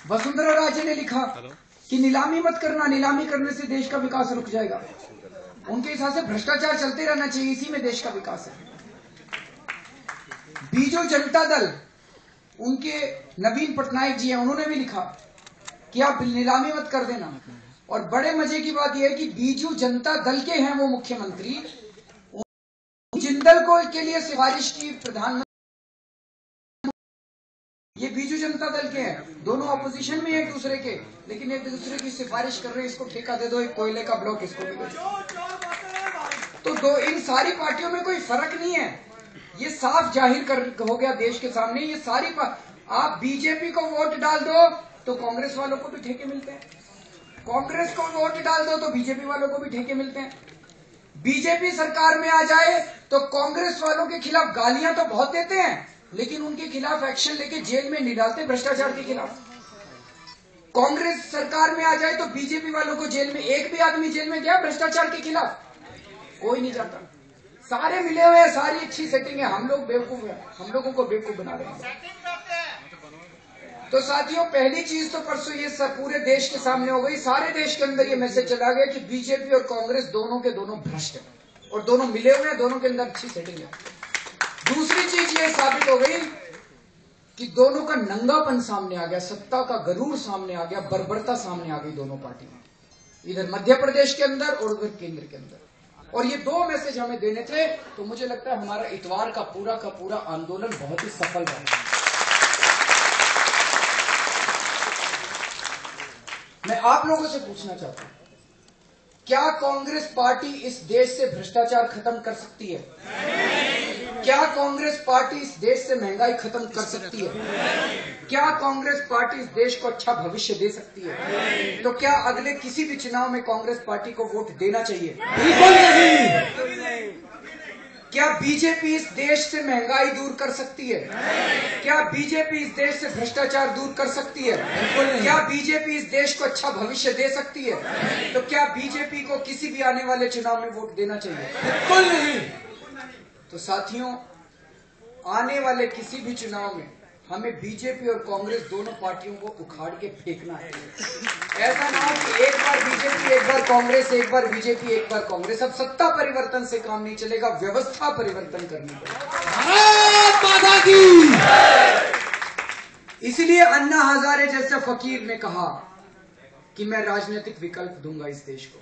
वसुंधरा राजे ने लिखा कि नीलामी मत करना, नीलामी करने से देश का विकास रुक जाएगा। उनके हिसाब से भ्रष्टाचार चलते रहना चाहिए, इसी में देश का विकास है। बीजू जनता दल, उनके नवीन पटनायक जी हैं, उन्होंने भी लिखा कि आप नीलामी मत कर देना। और बड़े मजे की बात यह है कि बीजू जनता दल के हैं वो मुख्यमंत्री, जिंदल को के लिए सिफारिश की प्रधानमंत्री, ये बीजू जनता दल के हैं, दोनों अपोजिशन में एक दूसरे के, लेकिन एक दूसरे की सिफारिश कर रहे हैं, इसको ठेका दे दो, एक कोयले का ब्लॉक इसको भी दे दो। तो इन सारी पार्टियों में कोई फर्क नहीं है, ये साफ जाहिर हो गया देश के सामने। ये सारी आप बीजेपी को वोट डाल दो तो कांग्रेस वालों को भी ठेके मिलते हैं, कांग्रेस को वोट डाल दो तो बीजेपी वालों को भी ठेके मिलते हैं। बीजेपी सरकार में आ जाए तो कांग्रेस वालों के खिलाफ गालियां तो बहुत देते हैं, लेकिन उनके खिलाफ एक्शन लेके जेल में नहीं डालते भ्रष्टाचार के खिलाफ। कांग्रेस सरकार में आ जाए तो बीजेपी वालों को जेल में, एक भी आदमी जेल में गया भ्रष्टाचार के खिलाफ? कोई नहीं जाता, सारे मिले हुए हैं, सारी अच्छी सेटिंग है, हम लोग बेवकूफ हैं, हम लोगों को बेवकूफ बना रहे हैं। तो साथियों, पहली चीज तो परसों ये सब पूरे देश के सामने हो गई, सारे देश के अंदर ये मैसेज चला गया कि बीजेपी और कांग्रेस दोनों के दोनों भ्रष्ट हैं और दोनों मिले हुए हैं, दोनों के अंदर अच्छी सेटिंग है। दूसरी चीज ये साबित हो गई कि दोनों का नंगापन सामने आ गया, सत्ता का गरूर सामने आ गया, बर्बरता सामने आ गई दोनों पार्टी में, इधर मध्य प्रदेश के अंदर और उधर केंद्र के अंदर। और ये दो मैसेज हमें देने थे, तो मुझे लगता है हमारा इतवार का पूरा आंदोलन बहुत ही सफल रहा। मैं आप लोगों से पूछना चाहता हूं, क्या कांग्रेस पार्टी इस देश से भ्रष्टाचार खत्म कर सकती है? क्या कांग्रेस पार्टी इस देश से महंगाई खत्म कर सकती है? क्या कांग्रेस पार्टी इस देश को अच्छा भविष्य दे सकती है? तो क्या अगले किसी भी चुनाव में कांग्रेस पार्टी को वोट देना चाहिए? बिल्कुल नहीं। क्या बीजेपी इस देश से महंगाई दूर कर सकती है? क्या बीजेपी इस देश से भ्रष्टाचार दूर कर सकती है? क्या बीजेपी इस देश को अच्छा भविष्य दे सकती है? तो क्या बीजेपी को किसी भी आने वाले चुनाव में वोट देना चाहिए? बिल्कुल नहीं। तो साथियों, आने वाले किसी भी चुनाव में हमें बीजेपी और कांग्रेस दोनों पार्टियों को उखाड़ के फेंकना है। ऐसा ना हो कि एक बार बीजेपी, एक बार कांग्रेस, एक बार बीजेपी, एक बार कांग्रेस। अब सत्ता परिवर्तन से काम नहीं चलेगा, व्यवस्था परिवर्तन करनी पड़ेगी। इसलिए अन्ना हजारे जैसे फकीर ने कहा कि मैं राजनीतिक विकल्प दूंगा इस देश को।